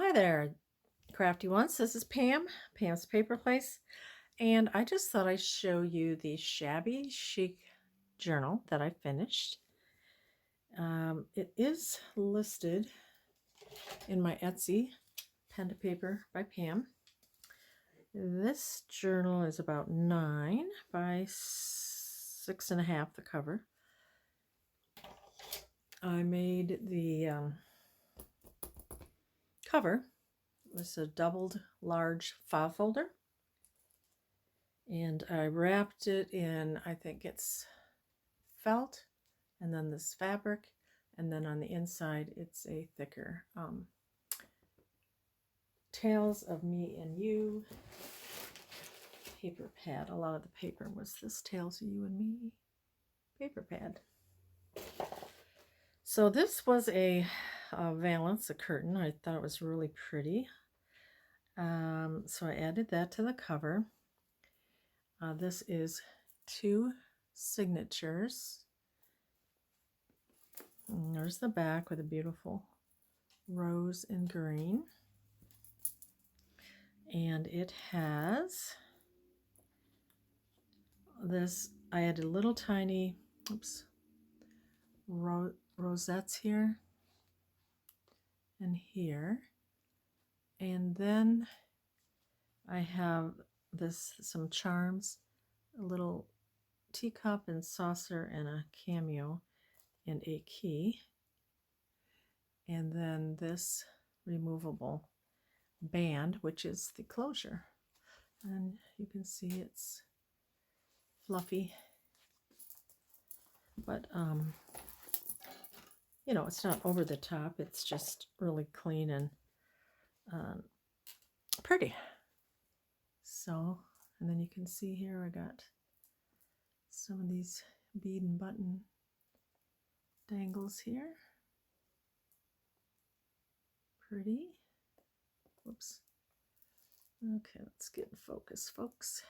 Hi there, crafty ones. This is Pam, Pam's Paper Place, and I just thought I'd show you the Shabby Chic journal that I finished. It is listed in my Etsy, Pen to Paper by Pam. This journal is about 9 by 6.5, the cover. I made the cover. It's a doubled large file folder. And I wrapped it in, I think it's felt, and then this fabric, and then on the inside it's a thicker Tales of Me and You paper pad. A lot of the paper was this Tales of You and Me paper pad. So this was a valance, a curtain. I thought it was really pretty. So I added that to the cover. This is 2 signatures. And there's the back with a beautiful rose and green. And it has this, I added little tiny, rosettes here and here. And then I have some charms, a little teacup and saucer and a cameo and a key. And then this removable band, which is the closure. And you can see it's fluffy, but you know, it's not over the top. It's just really clean and pretty. So, and then you can see here I got some of these bead and button dangles here. Pretty. Whoops. Okay, let's get in focus, folks.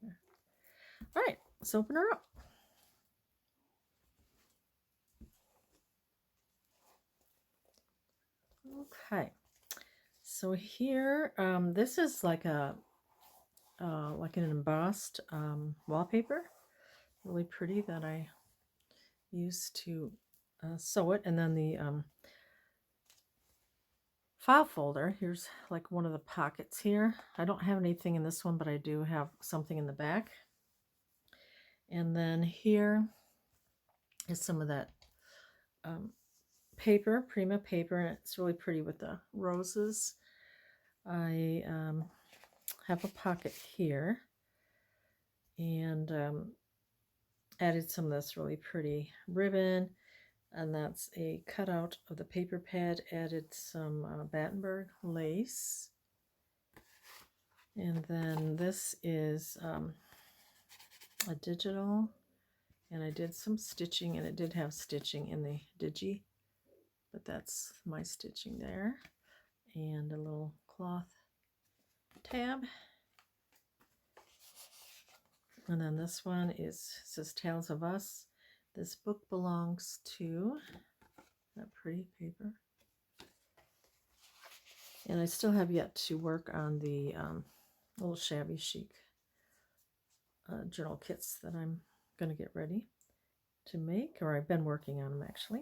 There. All right, let's open her up. Okay, so here, this is like an embossed wallpaper, really pretty, that I used to sew it. And then the file folder, here's like one of the pockets here. I don't have anything in this one, but I do have something in the back. And then here is some of that paper, Prima paper, and it's really pretty with the roses. I have a pocket here, and added some of this really pretty ribbon, and that's a cutout of the paper pad. Added some Battenberg lace, and then this is a digital, and I did some stitching, and it did have stitching in the digi, but that's my stitching there, and a little cloth tab. And then this one says Tales of Us. This book belongs to that pretty paper. And I still have yet to work on the little Shabby Chic journal kits that I'm going to get ready to make, or I've been working on them actually.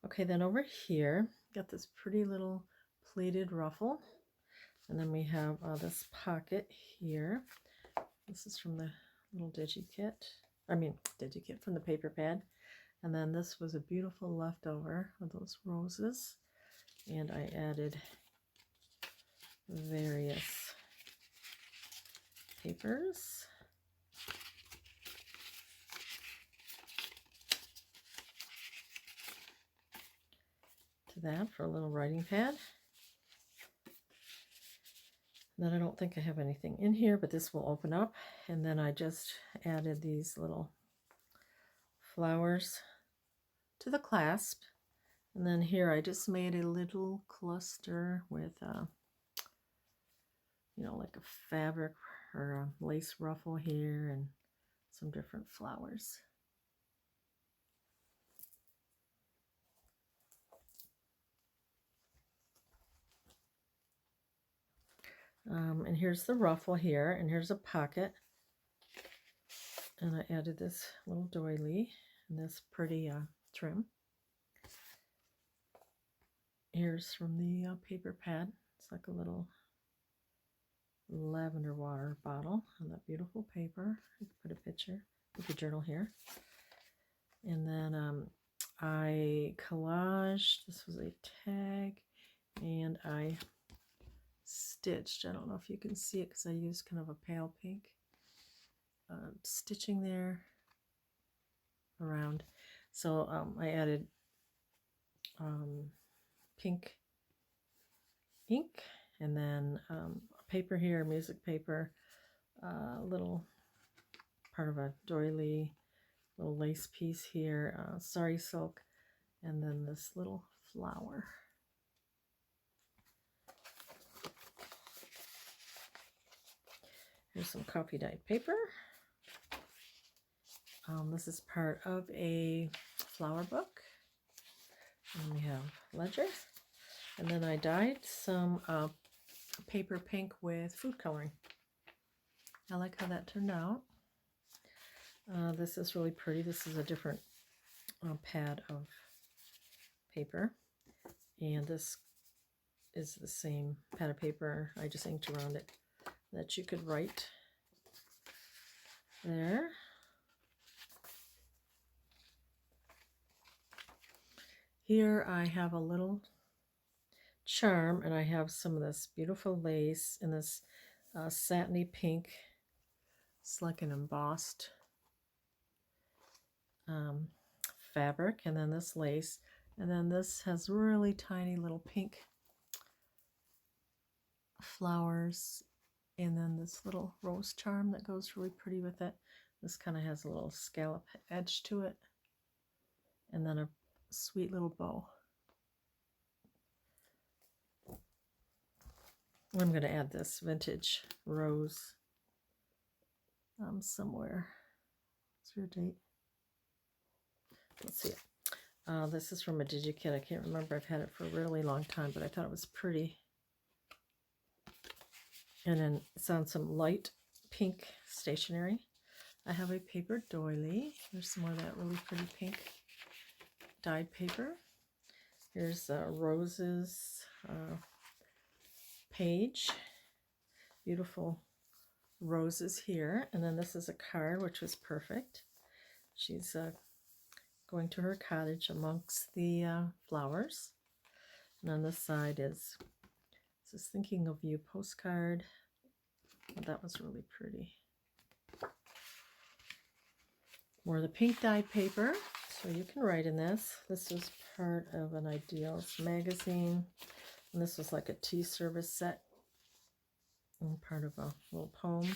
Okay, then over here, got this pretty little pleated ruffle. And then we have this pocket here. This is from the little digikit from the paper pad. And then this was a beautiful leftover of those roses. And I added various papers. To that for a little writing pad. Then I don't think I have anything in here, but this will open up. And then I just added these little flowers to the clasp. And then here I just made a little cluster with like a fabric or a lace ruffle here and some different flowers. And here's the ruffle here, and here's a pocket. And I added this little doily and this pretty trim. Here's from the paper pad. It's like a little lavender water bottle on that beautiful paper. I can put a picture of the journal here. And then I collaged, this was a tag, and I stitched. I don't know if you can see it because I used kind of a pale pink stitching there around. So I added pink ink, and then paper here, music paper, little part of a doily, little lace piece here, sari silk, and then this little flower. Here's some coffee dyed paper. This is part of a flower book. And we have ledger. And then I dyed some paper pink with food coloring. I like how that turned out. This is really pretty. This is a different pad of paper. And this is the same pad of paper. I just inked around it that you could write there. Here I have a little charm, and I have some of this beautiful lace in this satiny pink. It's like an embossed fabric, and then this lace, and then this has really tiny little pink flowers, and then this little rose charm that goes really pretty with it. This kind of has a little scallop edge to it, and then a sweet little bow. I'm going to add this vintage rose somewhere. What's your date? Let's see it. This is from a DigiKit. I can't remember. I've had it for a really long time, but I thought it was pretty. And then it's on some light pink stationery. I have a paper doily. There's some more of that really pretty pink dyed paper. Here's Rose's page. Beautiful roses here. And then this is a card, which was perfect. She's going to her cottage amongst the flowers. And on this side is this Thinking of You postcard. Oh, that was really pretty. More of the pink dyed paper, so you can write in this. This was part of an Ideals magazine, and this was like a tea service set and part of a little poem.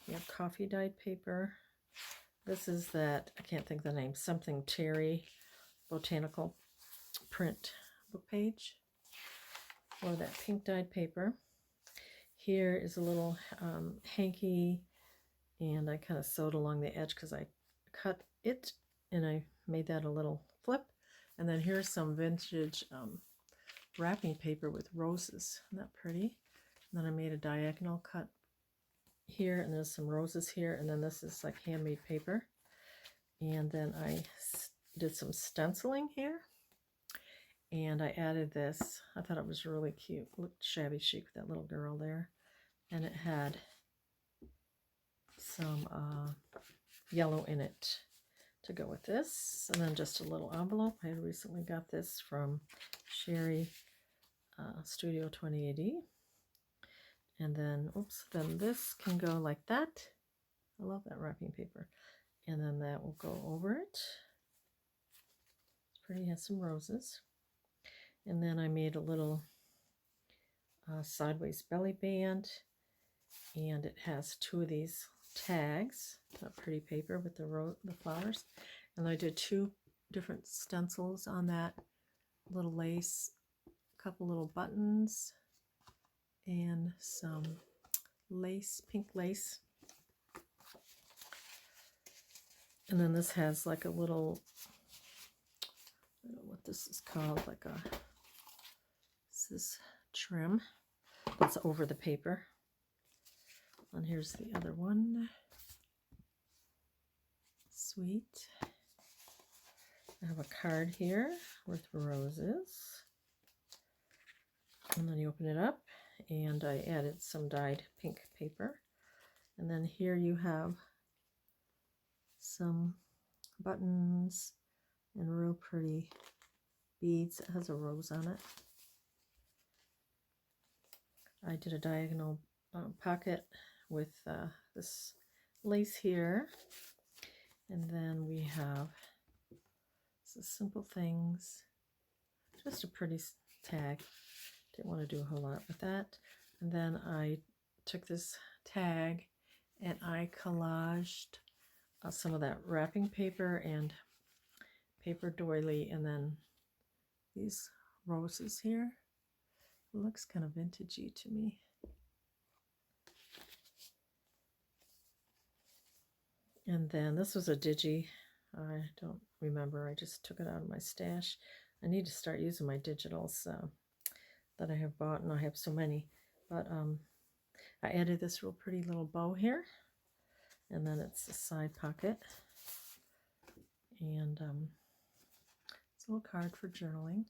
You have coffee dyed paper. This is that, I can't think of the name, something Terry botanical print book page. Or that pink dyed paper. Here is a little hanky, and I kind of sewed along the edge because I cut it and I made that a little flip. And then here's some vintage wrapping paper with roses. Isn't that pretty? And then I made a diagonal cut here, and there's some roses here, and then this is like handmade paper. And then I did some stenciling here. And I added this. I thought it was really cute. Looked shabby chic with that little girl there. And it had some yellow in it to go with this. And then just a little envelope. I recently got this from Sherry Studio 2080. And then, oops, then this can go like that. I love that wrapping paper. And then that will go over it. It's pretty, it has some roses. And then I made a little sideways belly band, and it has two of these tags, that pretty paper with the flowers. And I did two different stencils on that little lace, a couple little buttons, and some lace, pink lace. And then this has like a little, I don't know what this is called, like a, this trim that's over the paper. And here's the other one. Sweet. I have a card here with roses. And then you open it up, and I added some dyed pink paper. And then here you have some buttons and real pretty beads. It has a rose on it. I did a diagonal pocket with this lace here. And then we have some simple things. Just a pretty tag. Didn't want to do a whole lot with that. And then I took this tag and I collaged some of that wrapping paper and paper doily, and then these roses here. It looks kind of vintagey to me. And then this was a digi. I don't remember. I just took it out of my stash. I need to start using my digitals that I have bought, and I have so many. But I added this real pretty little bow here. And then it's a side pocket. And it's a little card for journaling.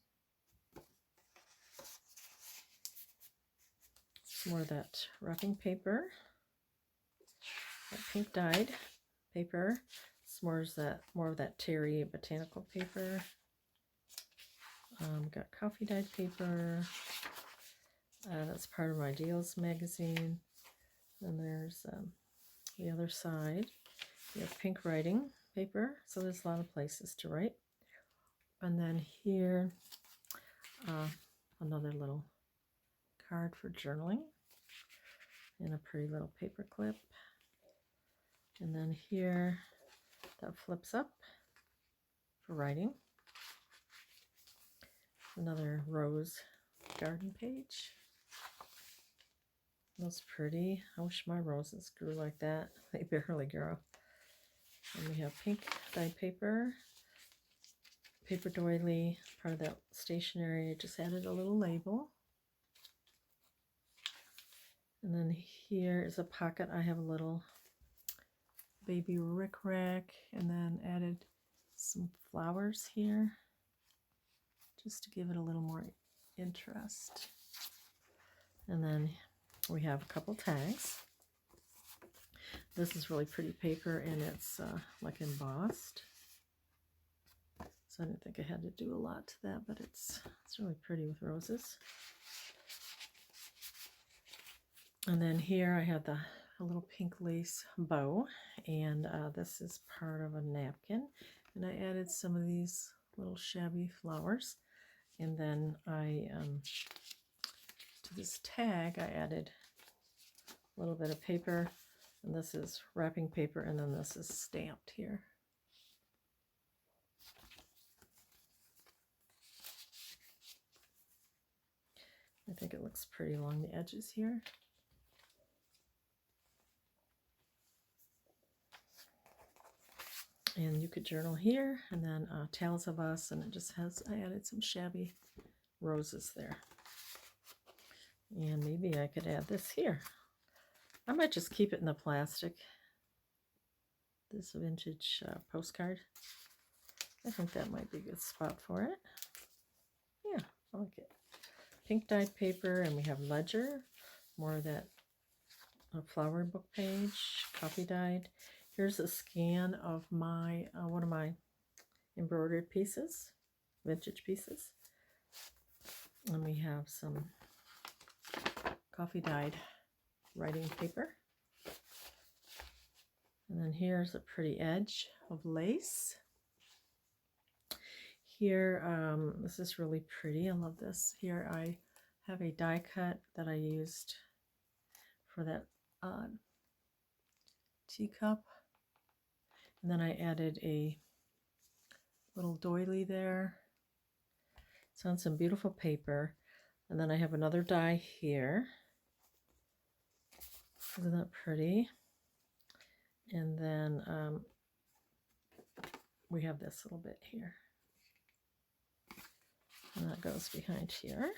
Some more of that wrapping paper. That pink dyed paper. More of that terry botanical paper. Got coffee dyed paper. That's part of my Deals magazine. And there's the other side. We have pink writing paper, so there's a lot of places to write. And then here, another little card for journaling, and a pretty little paper clip. And then here, that flips up for writing. Another rose garden page. That's pretty. I wish my roses grew like that. They barely grow. And we have pink dyed paper, paper doily, part of that stationery. I just added a little label. And then here is a pocket. I have a little baby rickrack, and then added some flowers here just to give it a little more interest. And then we have a couple tags. This is really pretty paper, and it's like embossed. So I didn't think I had to do a lot to that, but it's really pretty with roses. And then here I have a little pink lace bow, and this is part of a napkin. And I added some of these little shabby flowers. And then to this tag, I added a little bit of paper, and this is wrapping paper, and then this is stamped here. I think it looks pretty along the edges here. And you could journal here, and then Tales of Us, and it just has, I added some shabby roses there. And maybe I could add this here. I might just keep it in the plastic. This vintage postcard. I think that might be a good spot for it. Yeah, I like it. Pink dyed paper, and we have ledger. More of that flower book page, coffee dyed. Here's a scan of my one of my embroidered pieces, vintage pieces. And we have some coffee dyed writing paper. And then here's a pretty edge of lace. Here, this is really pretty. I love this. Here I have a die cut that I used for that teacup. And then I added a little doily there. It's on some beautiful paper. And then I have another die here. Isn't that pretty? And then we have this little bit here. And that goes behind here.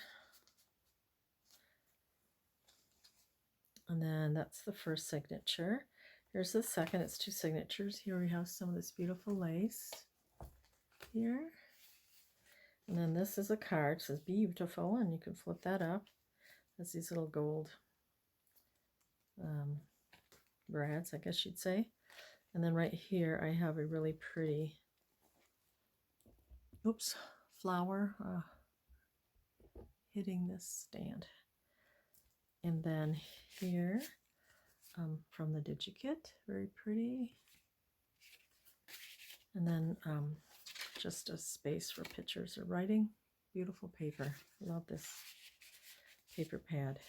And then that's the first signature. Here's the second. It's 2 signatures. Here we have some of this beautiful lace here. And then this is a card. It says beautiful, and you can flip that up. That's these little gold brads, I guess you'd say. And then right here I have a really pretty flower hitting this stand. And then here from the Digikit, very pretty. And then just a space for pictures or writing. Beautiful paper. Love this paper pad.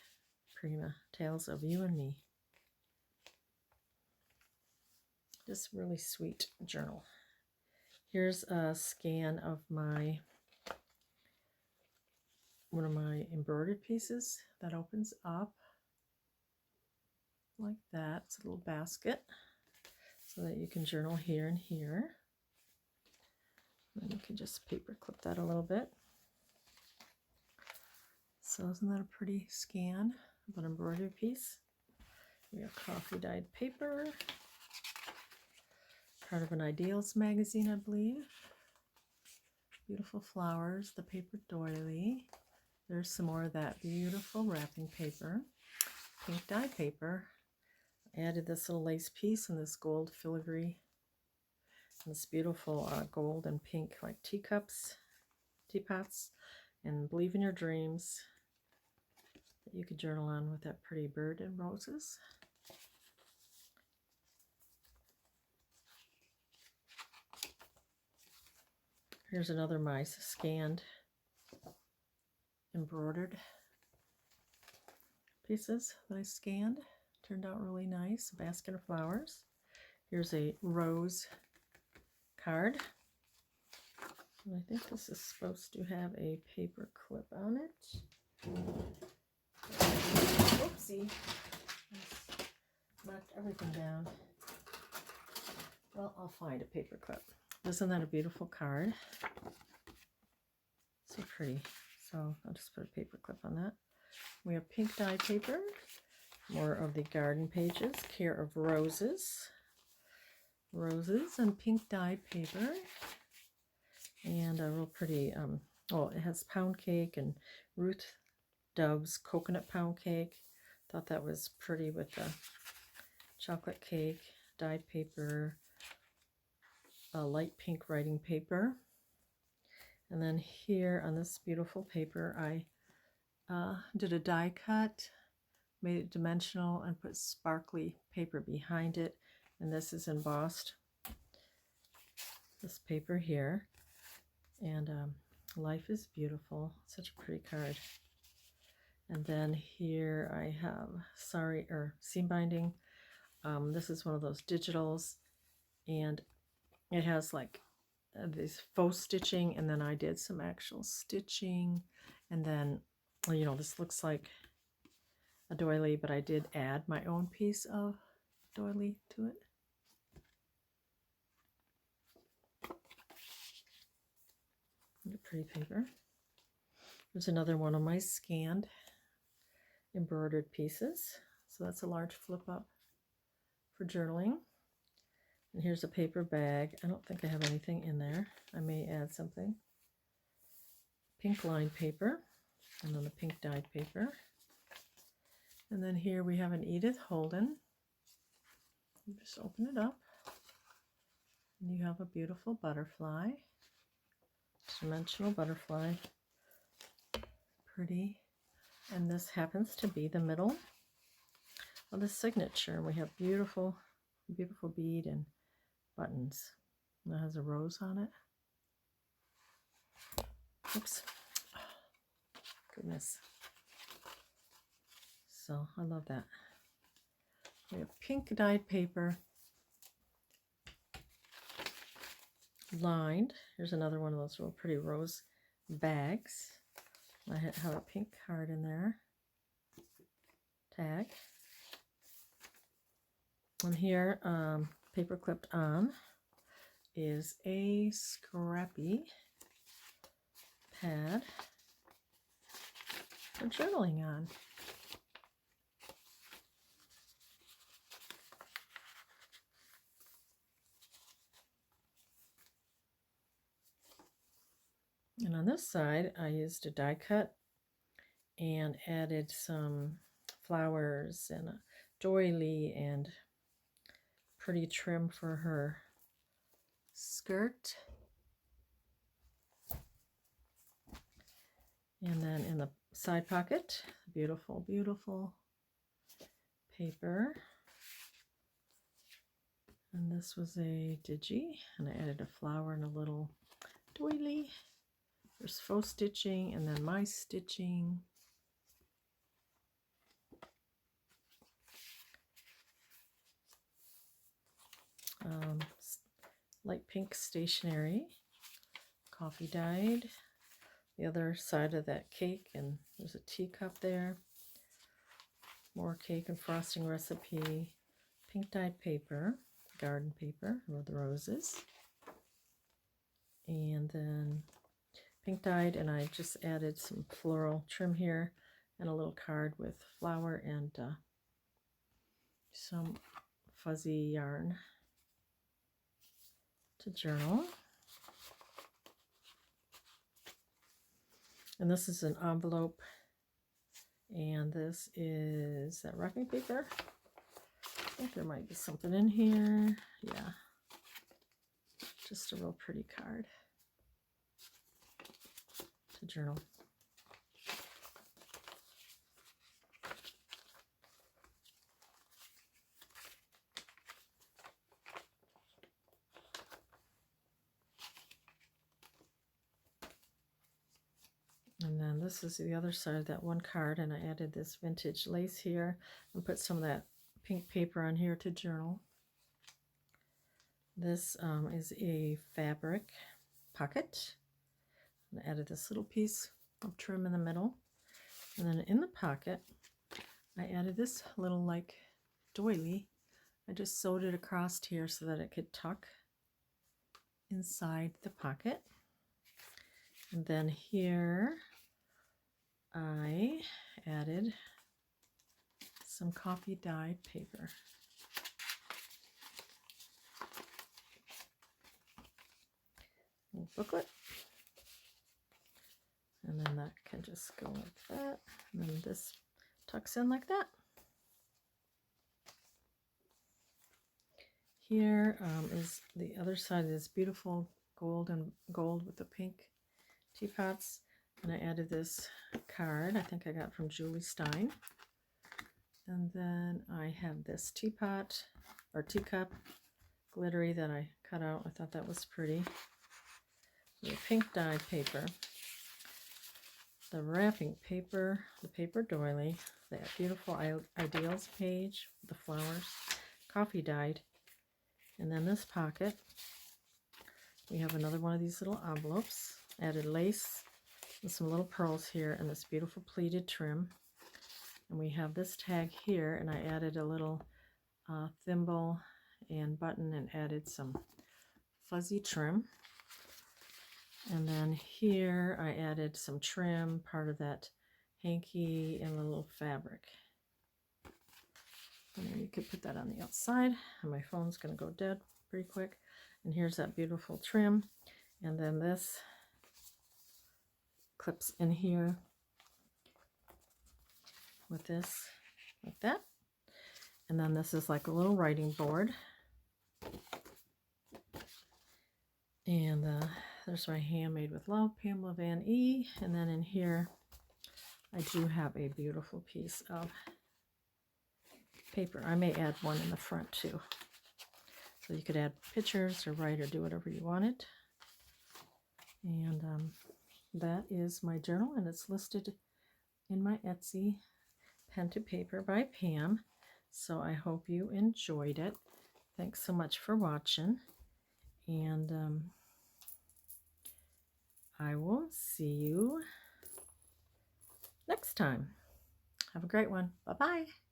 Prima. Tales of You and Me. Just really sweet journal. Here's a scan of one of my embroidered pieces that opens up like that. It's a little basket so that you can journal here and here. And you can just paper clip that a little bit. So isn't that a pretty scan of an embroidery piece? We have coffee dyed paper. Part of an Ideals magazine, I believe. Beautiful flowers, the paper doily. There's some more of that beautiful wrapping paper. Pink dye paper. I added this little lace piece and this gold filigree. And this beautiful gold and pink like teapots, and Believe in Your Dreams that you could journal on with that pretty bird and roses. Here's another my scanned embroidered pieces that I scanned. Turned out really nice. A basket of flowers. Here's a rose card. And I think this is supposed to have a paper clip on it. Whoopsie. Knocked everything down. Well, I'll find a paper clip. Isn't that a beautiful card? So pretty. So I'll just put a paper clip on that. We have pink dye paper. More of the garden pages. Care of Roses. Roses and pink dyed paper. And a real pretty, it has pound cake and Ruth Dove's coconut pound cake. Thought that was pretty with the chocolate cake, dyed paper, light pink writing paper. And then here on this beautiful paper, I did a die cut, made it dimensional, and put sparkly paper behind it. And this is embossed, this paper here. And Life is Beautiful. Such a pretty card. And then here I have seam binding. This is one of those digitals, and it has like this faux stitching, and then I did some actual stitching, and then this looks like a doily, but I did add my own piece of doily to it. Pretty paper. There's another one of my scanned embroidered pieces. So that's a large flip up for journaling. And here's a paper bag. I don't think I have anything in there. I may add something. Pink lined paper, and then the pink dyed paper. And then here we have an Edith Holden. You just open it up, and you have a beautiful butterfly. Dimensional butterfly. Pretty. And this happens to be the middle of the signature. We have beautiful bead and buttons. That has a rose on it. Oops. Goodness. So I love that. We have pink dyed paper. Lined. Here's another one of those real pretty rose bags. I have a pink card in there. Tag. And here, paper clipped on, is a scrappy pad for journaling on. And on this side, I used a die cut and added some flowers and a doily and pretty trim for her skirt. And then in the side pocket, beautiful, beautiful paper. And this was a digi, and I added a flower and a little doily. There's faux stitching and then my stitching. Light pink stationery, coffee dyed. The other side of that cake, and there's a teacup there. More cake and frosting recipe. Pink dyed paper, garden paper with roses. And then pink dyed, and I just added some floral trim here and a little card with flower and some fuzzy yarn to journal. And this is an envelope, and this is that wrapping paper. I think there might be something in here. Yeah, just a real pretty card to journal. And then this is the other side of that one card, and I added this vintage lace here and put some of that pink paper on here to journal. This is a fabric pocket. And I added this little piece of trim in the middle. And then in the pocket, I added this little like doily. I just sewed it across here so that it could tuck inside the pocket. And then here I added some coffee dyed paper. A little booklet. And then that can just go like that. And then this tucks in like that. Here is the other side of this beautiful gold with the pink teapots. And I added this card I think I got from Julie Stein. And then I have this teapot or teacup glittery that I cut out. I thought that was pretty. The pink dyed paper. The wrapping paper, the paper doily, that beautiful ideals page, the flowers, coffee dyed. And then this pocket, we have another one of these little envelopes, added lace and some little pearls here and this beautiful pleated trim. And we have this tag here, and I added a little thimble and button and added some fuzzy trim. And then here I added some trim, part of that hanky, and a little fabric. And then you could put that on the outside. And my phone's going to go dead pretty quick. And here's that beautiful trim. And then this clips in here with this, like that. And then this is like a little writing board. And there's my Handmade with Love, Pamela Van E. And then in here, I do have a beautiful piece of paper. I may add one in the front too. So you could add pictures or write or do whatever you wanted. And that is my journal, and it's listed in my Etsy, Pen to Paper by Pam. So I hope you enjoyed it. Thanks so much for watching. And I will see you next time. Have a great one. Bye-bye.